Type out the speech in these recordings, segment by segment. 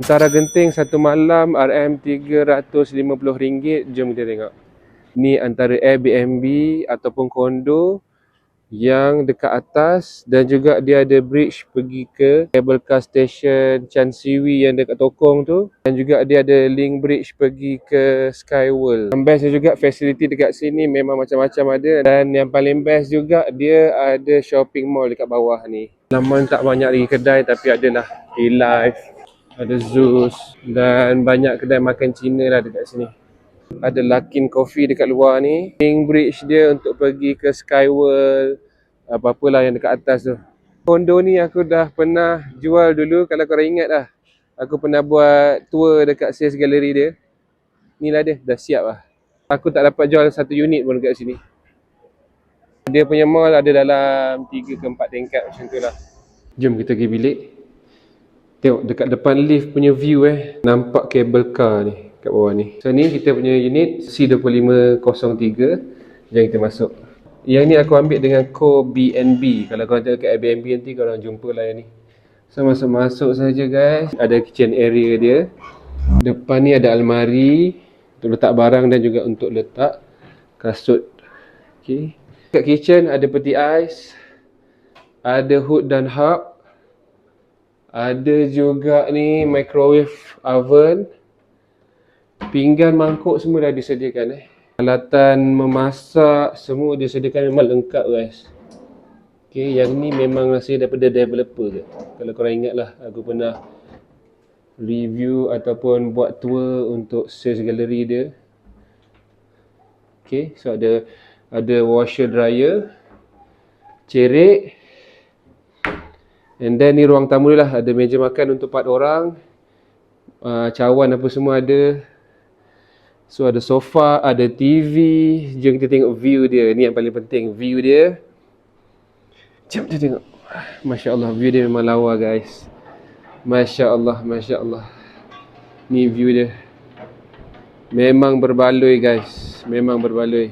Antara genting satu malam RM350. Jom kita tengok. Ni antara Airbnb ataupun kondo yang dekat atas, dan juga dia ada bridge pergi ke cable car station Chan Siwi yang dekat Tokong tu, dan juga dia ada link bridge pergi ke Skyworld. Yang best juga facility dekat sini memang macam-macam ada, dan yang paling best juga dia ada shopping mall dekat bawah ni. Namun tak banyak lagi kedai, tapi adalah Life, ada Zeus, dan banyak kedai makan Cina lah dekat sini. Ada Luckin Coffee dekat luar ni. Link bridge dia untuk pergi ke Skyworld, apa-apalah yang dekat atas tu. Kondo ni aku dah pernah jual dulu, kalau korang ingat lah. Aku pernah buat tour dekat sales gallery dia. Ni lah dia, dah siap lah. Aku tak dapat jual satu unit pun dekat sini. Dia punya mall ada dalam 3 ke 4 tingkat macam tu lah. Jom kita pergi bilik. Tengok dekat depan lift punya view nampak cable car ni kat bawah ni. So ni kita punya unit C2503. Jom kita masuk. Yang ni aku ambil dengan Co BNB. Kalau korang tengok kat Airbnb nanti korang jumpa lah yang ni. So masuk saja guys. Ada kitchen area dia. Depan ni ada almari untuk letak barang dan juga untuk letak kasut. Okay. Kat kitchen ada peti ais, ada hood dan hub. Ada juga ni microwave oven. Pinggan, mangkuk semua dah disediakan Alatan memasak semua disediakan, memang lengkap guys. Okay, yang ni memang hasil daripada developer je. Kalau korang ingat lah, aku pernah review ataupun buat tour untuk sales gallery dia. Okay, so ada washer dryer, cerik. And then ni ruang tamu dia lah. Ada meja makan untuk 4 orang. Cawan apa semua ada. So ada sofa, ada TV. Jom kita tengok view dia. Ni yang paling penting, view dia. Jom kita tengok. Masya Allah, view dia memang lawa guys. Masya Allah, Masya Allah. Ni view dia. Memang berbaloi guys. Memang berbaloi.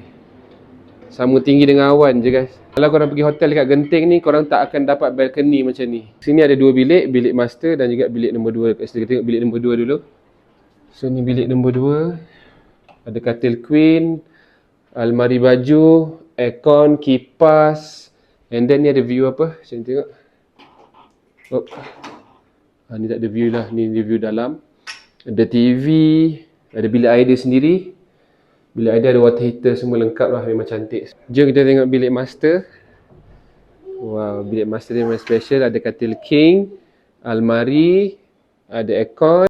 Sama tinggi dengan awan je guys. Kalau korang pergi hotel dekat Genting ni, korang tak akan dapat balcony macam ni. Sini ada 2 bilik, bilik master dan juga bilik nombor 2. Kita tengok bilik nombor 2 dulu. So ni bilik nombor 2. Ada katil queen, almari baju, aircon, kipas. And then ni ada view apa? Saya tengok. Oh. Ni tak ada view lah, ni view dalam. Ada TV, ada bilik air dia sendiri. Bilik air dia ada water heater, semua lengkap lah, memang cantik. Jom kita tengok bilik master. Wow, bilik master dia memang special. Ada katil king, almari, ada aircon.